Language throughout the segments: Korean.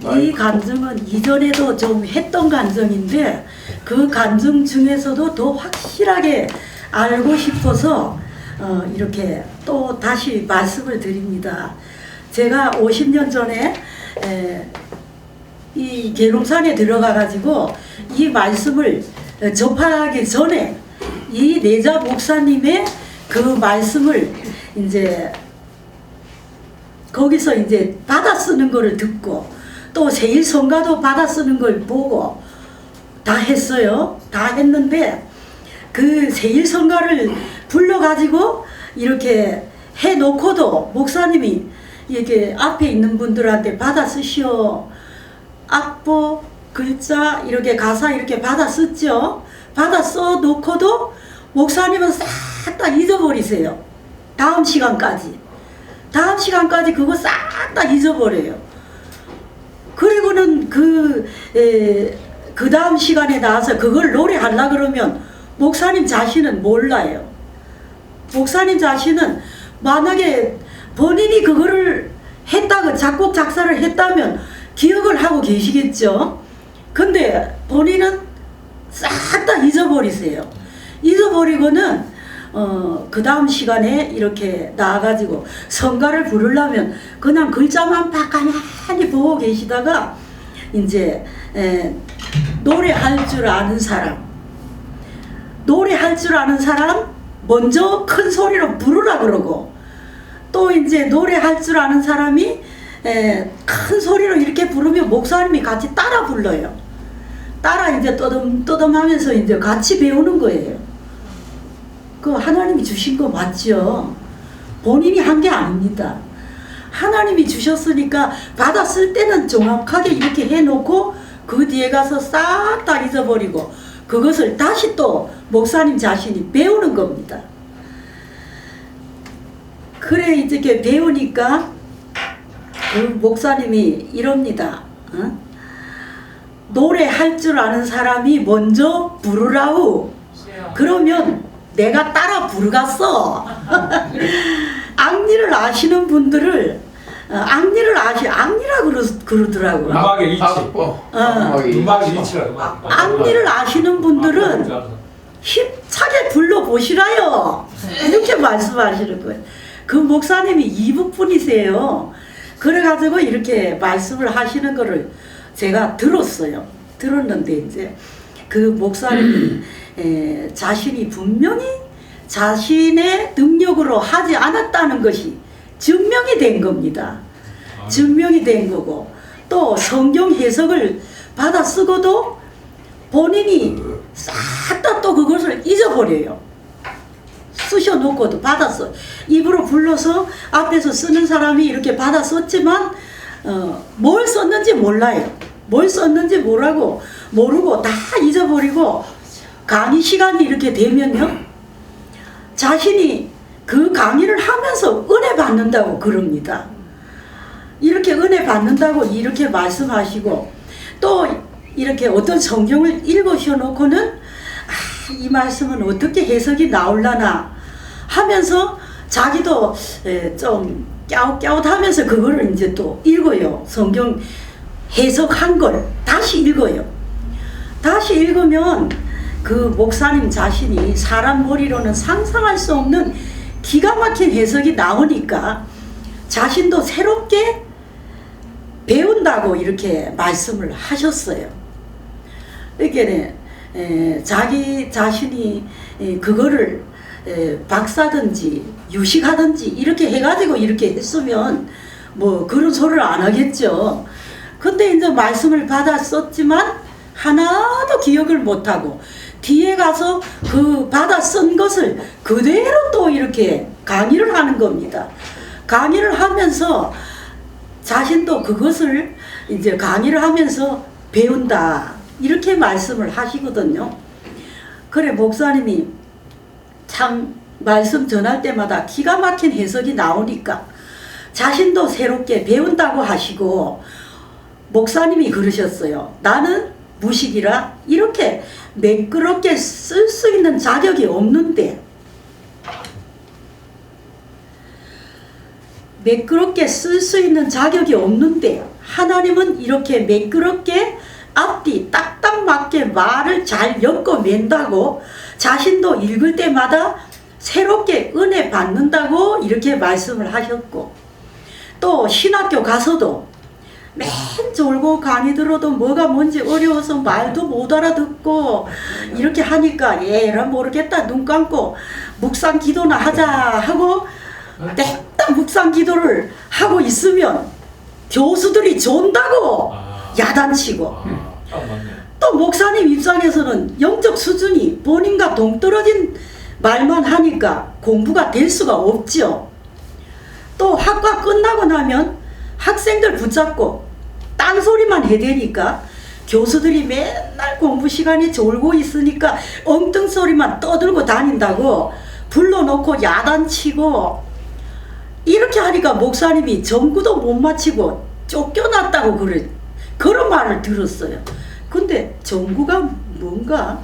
이 간증은 이전에도 좀 했던 간증인데 그 간증 중에서도 더 확실하게 알고 싶어서 이렇게 또 다시 말씀을 드립니다. 제가 50년 전에 이 계룡산에 들어가 가지고 이 말씀을 접하기 전에 이 내자 목사님의 그 말씀을 이제 거기서 이제 받아 쓰는 거를 듣고 또 세일성가도 받아 쓰는 걸 보고 다 했어요. 다 했는데 그 세일성가를 불러가지고 이렇게 해놓고도 목사님이 이렇게 앞에 있는 분들한테 받아 쓰시오. 악보, 글자, 이렇게 가사 이렇게 받아 썼죠. 받아 써놓고도 목사님은 싹 다 잊어버리세요. 다음 시간까지 그거 싹 다 잊어버려요. 그리고는 그 다음 시간에 나와서 그걸 노래하려고 그러면 목사님 자신은 몰라요. 목사님 자신은 만약에 본인이 그거를 했다고 작곡 작사를 했다면 기억을 하고 계시겠죠. 근데 본인은 싹 다 잊어버리세요. 잊어버리고는 그 다음 시간에 이렇게 나와가지고 성가를 부르려면 그냥 글자만 가만히 보고 계시다가 이제 노래할 줄 아는 사람 먼저 큰 소리로 부르라 그러고 또 이제 노래할 줄 아는 사람이 큰 소리로 이렇게 부르면 목사님이 같이 따라 불러요. 따라 이제 떠듬하면서 이제 같이 배우는 거예요. 그 하나님이 주신 거 맞죠? 본인이 한 게 아닙니다. 하나님이 주셨으니까 받았을 때는 정확하게 이렇게 해놓고 그 뒤에 가서 싹 다 잊어버리고 그것을 다시 또 목사님 자신이 배우는 겁니다. 그래 이렇게 배우니까 그 목사님이 이럽니다. 노래할 줄 아는 사람이 먼저 부르라우. 그러면 내가 따라 부르겠어. 악리를 아시는 분들을 악리라 그러더라고요. 음악의 이치. 음악의 이치라고. 악리를 아시는 분들은 힘차게 불러보시라요. 이렇게 말씀하시는 거예요. 그 목사님이 이북분이세요. 그래가지고 이렇게 말씀을 하시는 거를 제가 들었는데 이제 그 목사님이 자신이 분명히 자신의 능력으로 하지 않았다는 것이 증명이 된 겁니다. 증명이 된 거고 또 성경 해석을 받아 쓰고도 본인이 싹 다 또 그것을 잊어버려요. 쓰셔놓고도 받았어. 입으로 불러서 앞에서 쓰는 사람이 이렇게 받아 썼지만 뭘 썼는지 몰라요. 뭘 썼는지 모르고 다 잊어버리고 강의 시간이 이렇게 되면요 자신이 그 강의를 하면서 은혜 받는다고 그럽니다. 이렇게 은혜 받는다고 이렇게 말씀하시고 또 이렇게 어떤 성경을 읽으셔 놓고는 이 말씀은 어떻게 해석이 나올라나 하면서 자기도 좀 갸웃갸웃하면서 그거를 이제 또 읽어요. 성경 해석한 걸 다시 읽어요. 다시 읽으면 그 목사님 자신이 사람 머리로는 상상할 수 없는 기가 막힌 해석이 나오니까 자신도 새롭게 배운다고 이렇게 말씀을 하셨어요. 이렇게 자기 자신이 그거를 박사든지 유식하든지 이렇게 해가지고 이렇게 했으면 뭐 그런 소리를 안 하겠죠. 근데 이제 말씀을 받아 썼지만 하나도 기억을 못하고 뒤에 가서 그 받아 쓴 것을 그대로 또 이렇게 강의를 하는 겁니다. 강의를 하면서 자신도 그것을 이제 강의를 하면서 배운다. 이렇게 말씀을 하시거든요. 그래 목사님이 참 말씀 전할 때마다 기가 막힌 해석이 나오니까 자신도 새롭게 배운다고 하시고 목사님이 그러셨어요. 나는 무식이라 이렇게 매끄럽게 쓸 수 있는 자격이 없는데 매끄럽게 쓸 수 있는 자격이 없는데 하나님은 이렇게 매끄럽게 앞뒤 딱딱 맞게 말을 잘 엮어맨다고 자신도 읽을 때마다 새롭게 은혜 받는다고 이렇게 말씀을 하셨고, 또 신학교 가서도 맨 졸고 강의 들어도 뭐가 뭔지 어려워서 말도 못 알아듣고 이렇게 하니까 얘라 모르겠다 눈 감고 묵상 기도나 하자 하고 땡딱 묵상 기도를 하고 있으면 교수들이 존다고 야단치고, 또 목사님 입장에서는 영적 수준이 본인과 동떨어진 말만 하니까 공부가 될 수가 없죠. 또 학과 끝나고 나면 학생들 붙잡고 딴소리만 해대니까 교수들이 맨날 공부 시간에 졸고 있으니까 엉뚱소리만 떠들고 다닌다고 불러놓고 야단치고, 이렇게 하니까 목사님이 전구도 못 마치고 쫓겨났다고 그런 말을 들었어요. 근데 전구가 뭔가?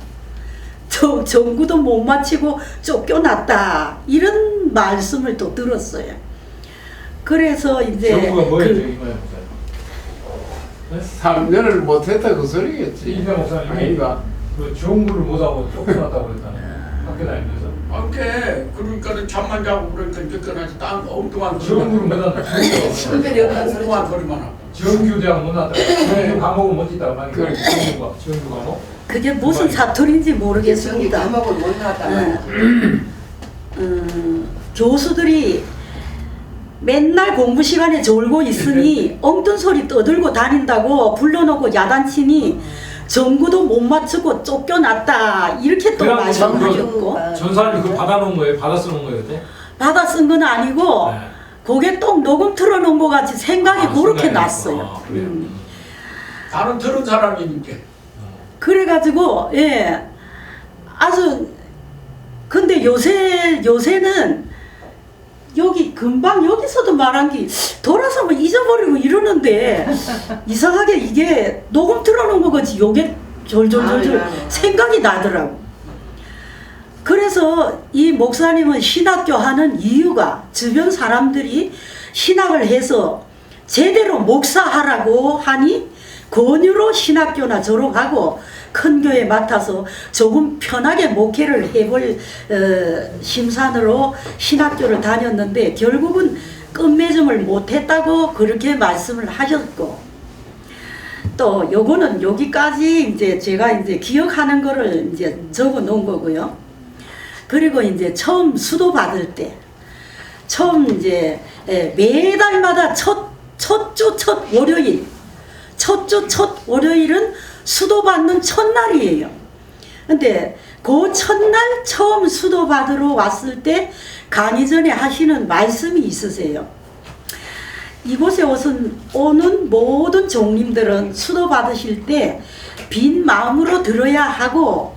전구도 못 마치고 쫓겨났다 이런 말씀을 또 들었어요. 그래서 이제 전구가 뭐예요? 상전을 못했다 그 소리겠지. 이인상 목사님이 아이가. 그 전구를 못하고 쫓겨났다고 그랬잖아요. 학교 다니면서. 오케이. 그러니까 잠만 자고 그러니까 쫓겨나지. 딴 엉뚱한 전구를 못 한다. 엉뚱한 소리만 하고. 전교대학 못 났다. 전교 과목은 못 있다고 하니까. 그래. 전교 과목. 그게 무슨 사투리인지 모르겠습니다. 과목을 못 나왔다. 교수들이 맨날 공부 시간에 졸고 있으니 엉뚱 소리 떠들고 다닌다고 불러놓고 야단치니 전구도 못 맞추고 쫓겨났다 이렇게 또 그럼 말씀하셨고, 전사님이 그거 받아놓은 거예요? 받아 쓰는 거예요? 그때? 받아 쓴 건 아니고 네. 그게 또 녹음 틀어놓은 것 같이 생각이 그렇게 생각이 났어요. 아, 그래요? 나는 들은 사람이니까. 그래가지고 아주, 근데 요새는 여기 금방 여기서도 말한 게 돌아서 뭐 잊어버리고 이러는데 이상하게 이게 녹음 틀어놓은 거 같이 요게 졸졸졸졸 생각이 나더라고. 그래서 이 목사님은 신학교 하는 이유가 주변 사람들이 신학을 해서 제대로 목사하라고 하니 권유로 신학교나 졸업하고 큰 교회 맡아서 조금 편하게 목회를 해볼 심산으로 신학교를 다녔는데 결국은 끝맺음을 못했다고 그렇게 말씀을 하셨고, 또 요거는 여기까지 이제 제가 이제 기억하는 거를 이제 적어 놓은 거고요. 그리고 이제 처음 수도 받을 때, 처음 이제 매달마다 첫 월요일은 수도 받는 첫날이에요. 근데 그 첫날 처음 수도 받으러 왔을 때 강의 전에 하시는 말씀이 있으세요. 이곳에 오는 모든 종님들은 수도 받으실 때 빈 마음으로 들어야 하고,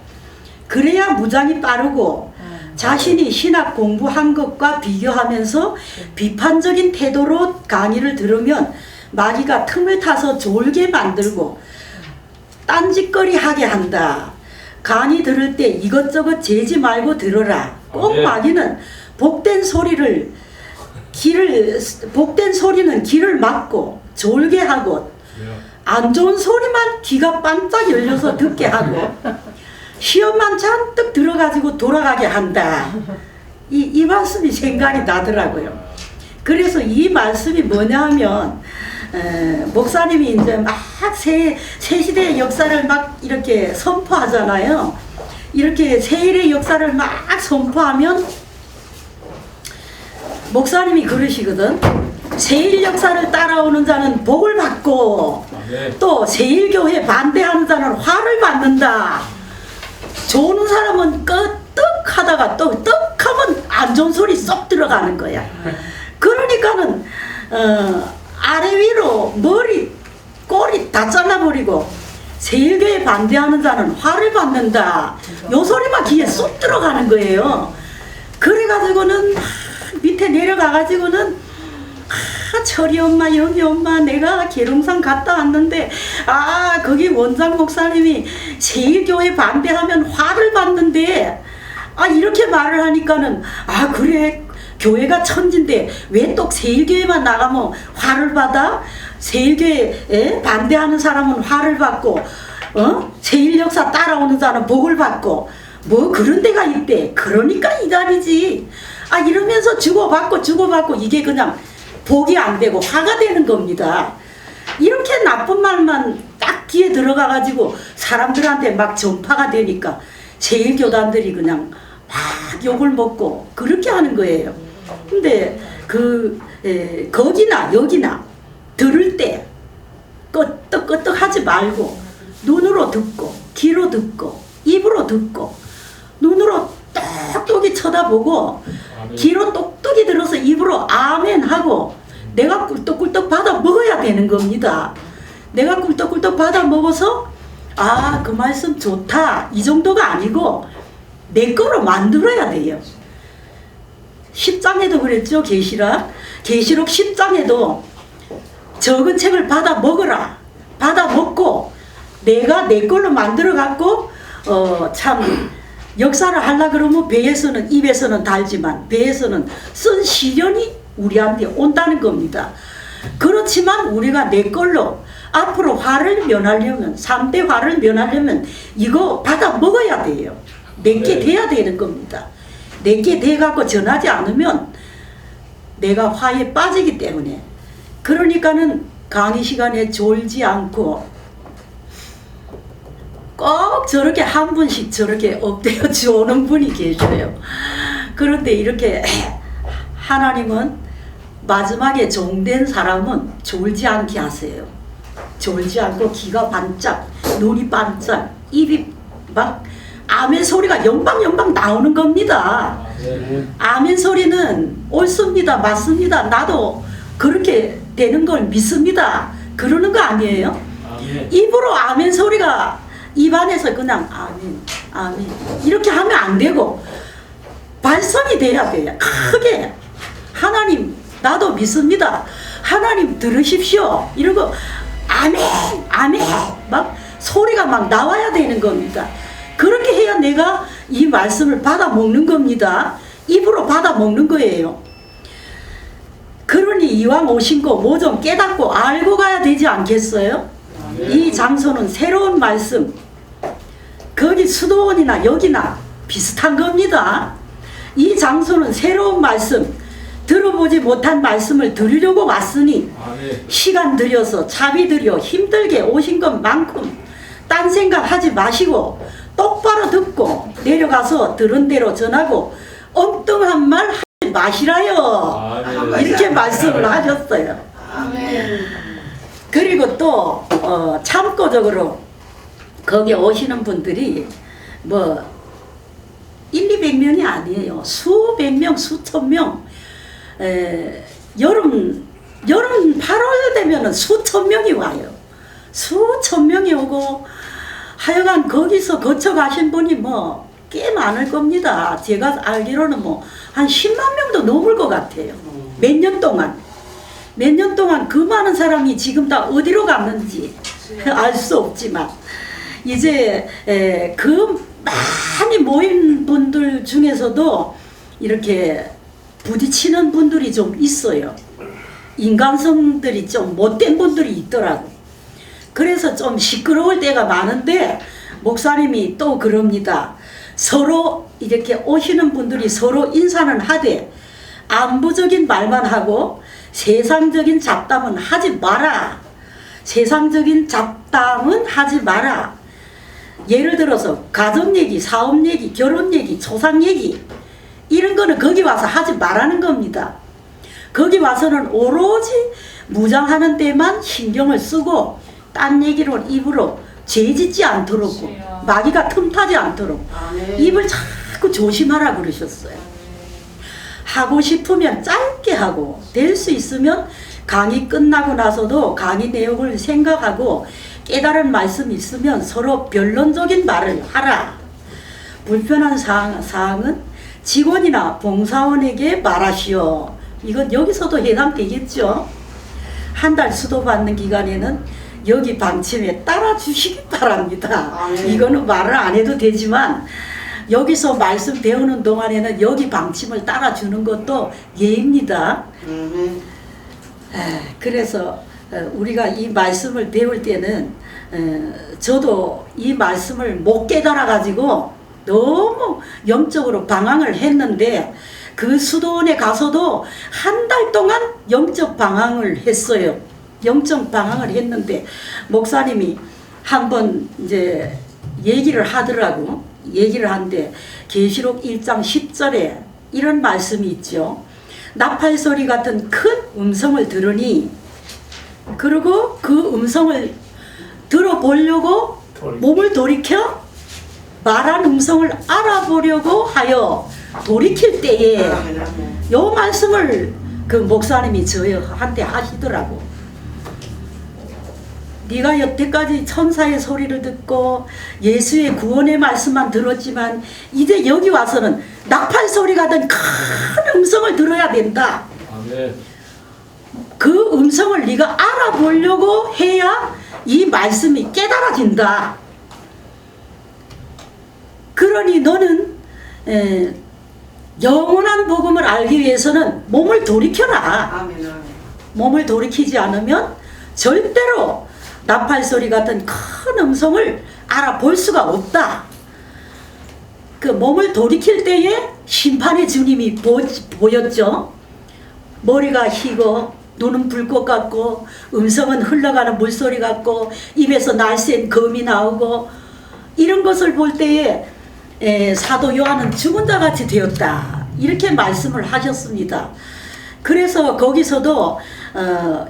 그래야 무장이 빠르고 자신이 신학 공부한 것과 비교하면서 비판적인 태도로 강의를 들으면 마귀가 틈을 타서 졸게 만들고 딴짓거리 하게 한다. 강의 들을 때 이것저것 재지 말고 들어라. 꼭 마귀는 복된 소리는 귀를 막고 졸게 하고, 안 좋은 소리만 귀가 반짝 열려서 듣게 하고, 시험만 잔뜩 들어가지고 돌아가게 한다. 이 말씀이 생각이 나더라고요. 그래서 이 말씀이 뭐냐 하면, 목사님이 이제 막 새 시대의 역사를 막 이렇게 선포하잖아요. 이렇게 세일의 역사를 막 선포하면 목사님이 그러시거든. 세일 역사를 따라오는 자는 복을 받고, 또 세일교회 반대하는 자는 화를 받는다. 좋은 사람은 끄떡하다가 또 떡하면 안 좋은 소리 쏙 들어가는 거야. 그러니까는 아래 위로 머리 꼬리 다 잘라버리고 세일교회 반대하는 자는 화를 받는다. 요 소리만 귀에 쏙 들어가는 거예요. 그래가지고는 밑에 내려가가지고는 철이 엄마, 영희 엄마, 내가 계룡산 갔다 왔는데 거기 원장 목사님이 세일교회 반대하면 화를 받는데 이렇게 말을 하니까는 그래 교회가 천진데 왜 또 세일교회만 나가면 화를 받아? 세일교에 반대하는 사람은 화를 받고 세일 역사 따라오는 사람은 복을 받고 뭐 그런 데가 있대. 그러니까 이단이지. 아 이러면서 주고받고 이게 그냥 복이 안 되고 화가 되는 겁니다. 이렇게 나쁜 말만 딱 귀에 들어가가지고 사람들한테 막 전파가 되니까 세일교단들이 그냥 막 욕을 먹고 그렇게 하는 거예요. 근데 거기나 여기나 들을 때 끄떡끄떡 하지 말고 눈으로 듣고 귀로 듣고 입으로 듣고 눈으로 똑똑히 쳐다보고 귀로 똑똑히 들어서 입으로 아멘 하고 내가 꿀떡꿀떡 받아 먹어야 되는 겁니다. 내가 꿀떡꿀떡 받아 먹어서 아, 그 말씀 좋다 이 정도가 아니고 내 거로 만들어야 돼요. 10장에도 그랬죠. 계시록 10장에도 적은 책을 받아 먹어라. 받아 먹고 내가 내 걸로 만들어 갖고 참 역사를 하려 그러면 배에서는 입에서는 달지만 배에서는 쓴 시련이 우리한테 온다는 겁니다. 그렇지만 우리가 내 걸로 앞으로 화를 면하려면 3대 화를 면하려면 이거 받아 먹어야 돼요. 내게 돼야 되는 겁니다. 내게 돼 갖고 전하지 않으면 내가 화에 빠지기 때문에 그러니까는 강의 시간에 졸지 않고 꼭 저렇게 한 분씩 저렇게 엎드려 주오는 분이 계셔요. 그런데 이렇게 하나님은 마지막에 종된 사람은 졸지 않게 하세요. 졸지 않고 귀가 반짝, 눈이 반짝, 입이 막 아멘 소리가 영방영방 나오는 겁니다. 아멘 소리는 옳습니다. 맞습니다. 나도 그렇게 되는 걸 믿습니다. 그러는 거 아니에요? 입으로 아멘 소리가 입안에서 그냥 아멘 아멘 이렇게 하면 안 되고 발성이 돼야 돼요. 크게 하나님 나도 믿습니다. 하나님 들으십시오. 이러고 아멘 아멘 막 소리가 막 나와야 되는 겁니다. 그렇게 해야 내가 이 말씀을 받아 먹는 겁니다. 입으로 받아 먹는 거예요. 그러니 이왕 오신 거 뭐 좀 깨닫고 알고 가야 되지 않겠어요? 이 장소는 새로운 말씀, 거기 수도원이나 여기나 비슷한 겁니다. 이 장소는 새로운 말씀, 들어보지 못한 말씀을 들으려고 왔으니 시간 들여서 자비 들여 힘들게 오신 것만큼 딴 생각 하지 마시고 똑바로 듣고 내려가서 들은 대로 전하고 엉뚱한 말 하지 마시라요. 이렇게 말씀을 하셨어요. 그리고 또 참고적으로 거기 오시는 분들이 뭐 100~200명이 아니에요. 수백 명, 수천 명. 여름 8월 되면은 수천 명이 와요. 수천 명이 오고 하여간 거기서 거쳐 가신 분이 뭐 꽤 많을 겁니다. 제가 알기로는 뭐 한 10만 명도 넘을 것 같아요. 몇 년 동안 그 많은 사람이 지금 다 어디로 갔는지 알 수 없지만 이제 그 많이 모인 분들 중에서도 이렇게 부딪히는 분들이 좀 있어요. 인간성들이 좀 못된 분들이 있더라고. 그래서 좀 시끄러울 때가 많은데 목사님이 또 그럽니다. 서로 이렇게 오시는 분들이 서로 인사는 하되 안부적인 말만 하고 세상적인 잡담은 하지 마라. 세상적인 잡담은 하지 마라. 예를 들어서 가정 얘기, 사업 얘기, 결혼 얘기, 초상 얘기 이런 거는 거기 와서 하지 말라는 겁니다. 거기 와서는 오로지 무장하는 데만 신경을 쓰고 딴 얘기로 입으로 죄짓지 않도록 마귀가 틈타지 않도록 입을 자꾸 조심하라 그러셨어요. 하고 싶으면 짧게 하고 될 수 있으면 강의 끝나고 나서도 강의 내용을 생각하고 깨달은 말씀 있으면 서로 변론적인 말을 하라. 불편한 사항은 직원이나 봉사원에게 말하시오. 이건 여기서도 해당되겠죠. 한 달 수도 받는 기간에는 여기 방침에 따라 주시기 바랍니다. 이거는 말을 안 해도 되지만 여기서 말씀 배우는 동안에는 여기 방침을 따라 주는 것도 예입니다. 그래서 우리가 이 말씀을 배울 때는 저도 이 말씀을 못 깨달아 가지고 너무 영적으로 방황을 했는데 그 수도원에 가서도 한 달 동안 영적 방황을 했어요. 영적 방황을 했는데 목사님이 한번 이제 얘기를 하더라고. 얘기를 하는데 계시록 1장 10절에 이런 말씀이 있죠. 나팔 소리 같은 큰 음성을 들으니 그리고 그 음성을 들어보려고 몸을 돌이켜 말한 음성을 알아보려고 하여 돌이킬 때에 요 말씀을 그 목사님이 저한테 하시더라고. 네가 여태까지 천사의 소리를 듣고 예수의 구원의 말씀만 들었지만 이제 여기 와서는 나팔 소리 같은 큰 음성을 들어야 된다. 아멘. 그 음성을 네가 알아보려고 해야 이 말씀이 깨달아진다. 그러니 너는 영원한 복음을 알기 위해서는 몸을 돌이켜라. 아멘, 아멘. 몸을 돌이키지 않으면 절대로 나팔 소리 같은 큰 음성을 알아볼 수가 없다. 그 몸을 돌이킬 때에 심판의 주님이 보였죠. 머리가 희고 눈은 불꽃 같고 음성은 흘러가는 물소리 같고 입에서 날쌘 검이 나오고 이런 것을 볼 때에 사도 요한은 죽은 자 같이 되었다. 이렇게 말씀을 하셨습니다. 그래서 거기서도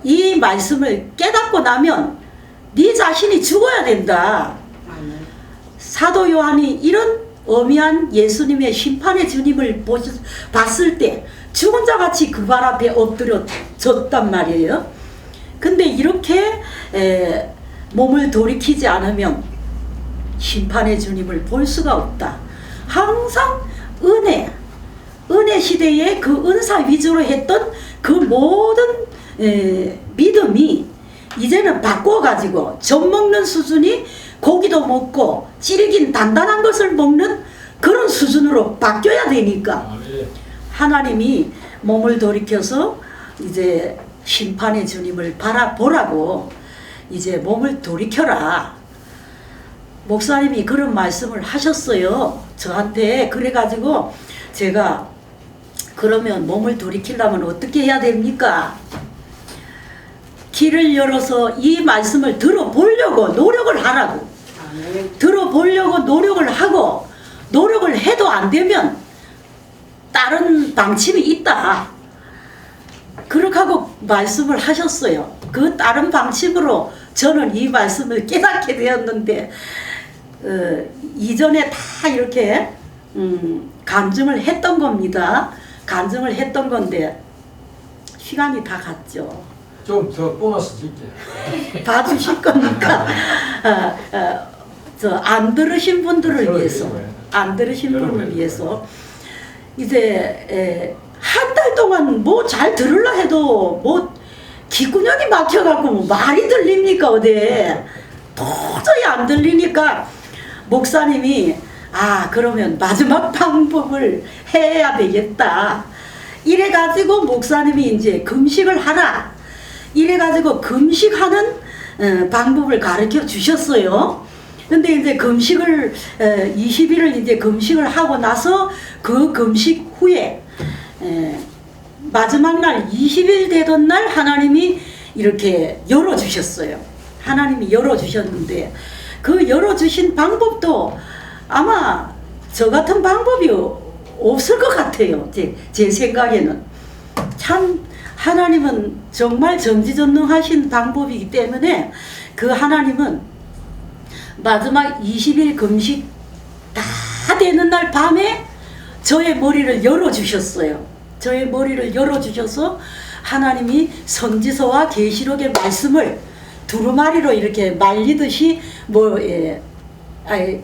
이 말씀을 깨닫고 나면 네 자신이 죽어야 된다. 아멘. 사도 요한이 이런 어미한 예수님의 심판의 주님을 봤을 때 죽은 자 같이 그 발 앞에 엎드려졌단 말이에요. 근데 이렇게 몸을 돌이키지 않으면 심판의 주님을 볼 수가 없다. 항상 은혜 시대에 그 은사 위주로 했던 그 모든 믿음이 이제는 바꿔가지고 젖 먹는 수준이 고기도 먹고 질긴 단단한 것을 먹는 그런 수준으로 바뀌어야 되니까 아멘. 하나님이 몸을 돌이켜서 이제 심판의 주님을 바라보라고 이제 몸을 돌이켜라. 목사님이 그런 말씀을 하셨어요. 저한테. 그래가지고 제가 그러면 몸을 돌이키려면 어떻게 해야 됩니까? 길을 열어서 이 말씀을 들어보려고 노력을 하라고. 아멘. 들어보려고 노력을 하고 노력을 해도 안 되면 다른 방침이 있다. 그렇게 하고 말씀을 하셨어요. 그 다른 방침으로 저는 이 말씀을 깨닫게 되었는데 이전에 다 이렇게 간증을 했던 겁니다. 간증을 했던 건데 시간이 다 갔죠. 좀 더 보너스 줄게. 봐주실 겁니까? 저 안 들으신 분들을 위해서, 안 들으신 분을 위해서 이제 한 달 동안 뭐 잘 들으려 해도 뭐 귓구녕이 막혀갖고 뭐 말이 들립니까 어디? 도저히 안 들리니까 목사님이 그러면 마지막 방법을 해야 되겠다. 이래가지고 목사님이 이제 금식을 하라. 이래가지고 금식하는 방법을 가르쳐 주셨어요. 근데 이제 금식을 20일을 이제 금식을 하고 나서 그 금식 후에 마지막 날 20일 되던 날 하나님이 이렇게 열어주셨어요. 하나님이 열어주셨는데 그 열어주신 방법도 아마 저 같은 방법이 없을 것 같아요. 제 생각에는. 참 하나님은 정말 전지전능하신 방법이기 때문에 그 하나님은 마지막 20일 금식 다 되는 날 밤에 저의 머리를 열어주셨어요. 저의 머리를 열어주셔서 하나님이 선지서와 계시록의 말씀을 두루마리로 이렇게 말리듯이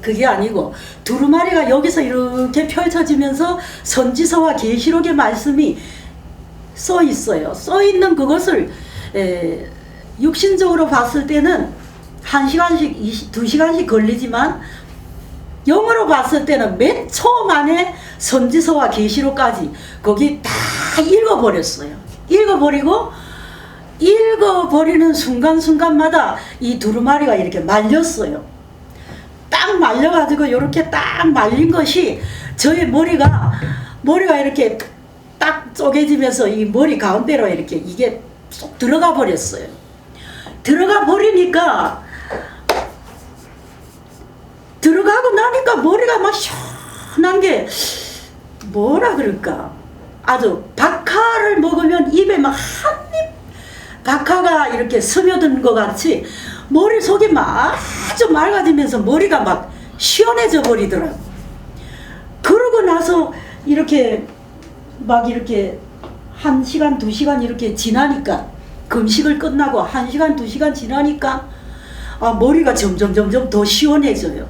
그게 아니고 두루마리가 여기서 이렇게 펼쳐지면서 선지서와 계시록의 말씀이 써 있어요. 써 있는 그것을 육신적으로 봤을 때는 1시간씩 2시간씩 걸리지만 영어로 봤을 때는 몇 초 만에 선지서와 계시록까지 거기 다 읽어버렸어요. 읽어버리고 읽어버리는 순간순간마다 이 두루마리가 이렇게 말렸어요. 딱 말려가지고 이렇게 딱 말린 것이 저의 머리가 이렇게 딱 쪼개지면서 이 머리 가운데로 이렇게 이게 쏙 들어가 버렸어요. 들어가 버리니까 들어가고 나니까 머리가 막 시원한 게 뭐라 그럴까, 아주 박하를 먹으면 입에 막 한입 박하가 이렇게 스며든 것 같이 머릿속이 막 아주 맑아지면서 머리가 막 시원해져 버리더라고. 그러고 나서 이렇게 막 이렇게 1시간 2시간 이렇게 지나니까, 금식을 끝나고 1시간 2시간 지나니까 머리가 점점 더 시원해져요.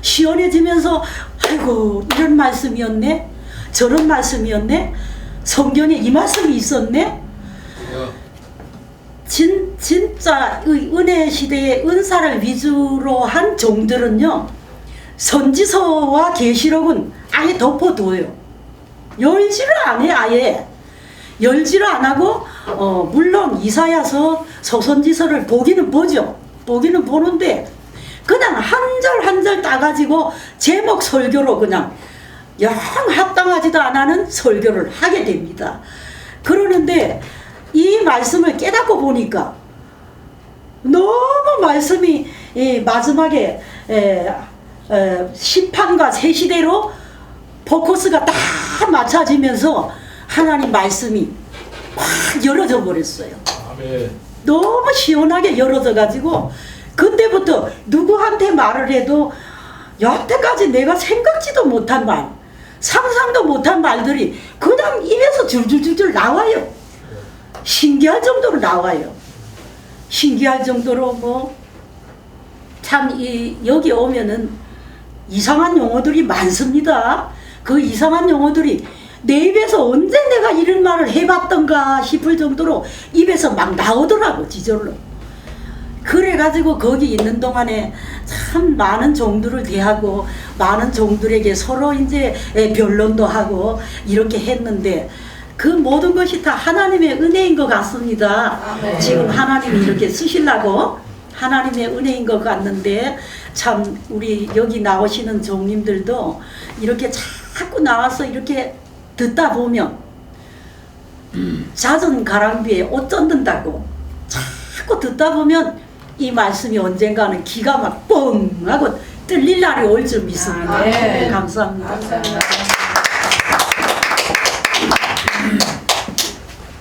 시원해지면서 아이고, 이런 말씀이었네, 저런 말씀이었네, 성경에 이 말씀이 있었네. 진짜 은혜 시대의 은사를 위주로 한 종들은요, 선지서와 계시록은 아예 덮어둬요. 열지를 안 해. 아예 열지를 안 하고, 물론 이사야서, 소선지서를 보기는 보죠. 보기는 보는데 그냥 한 절 한 절 따가지고 제목 설교로 그냥 영 합당하지도 않은 설교를 하게 됩니다. 그러는데 이 말씀을 깨닫고 보니까 너무 말씀이 마지막에 심판과 새 시대로 포커스가 딱 맞춰지면서 하나님 말씀이 확 열어져 버렸어요. 아멘. 너무 시원하게 열어져 가지고 그때부터 누구한테 말을 해도 여태까지 내가 생각지도 못한 말, 상상도 못한 말들이 그냥 입에서 줄줄줄줄 나와요. 신기할 정도로 나와요. 신기할 정도로 뭐 참 여기 오면은 이상한 용어들이 많습니다. 그 이상한 용어들이 내 입에서 언제 내가 이런 말을 해봤던가 싶을 정도로 입에서 막 나오더라고, 지절로. 그래가지고 거기 있는 동안에 참 많은 종들을 대하고 많은 종들에게 서로 이제 변론도 하고 이렇게 했는데, 그 모든 것이 다 하나님의 은혜인 것 같습니다. 지금 하나님이 이렇게 쓰시려고 하나님의 은혜인 것 같는데, 참 우리 여기 나오시는 종님들도 이렇게 자꾸 나와서 이렇게 듣다 보면 잦은 가랑비에 옷 젖는다고 자꾸 듣다 보면 이 말씀이 언젠가는 기가 막 뻥 하고 뚫릴 날이 올 줄 믿습니다. 네. 감사합니다. 감사합니다.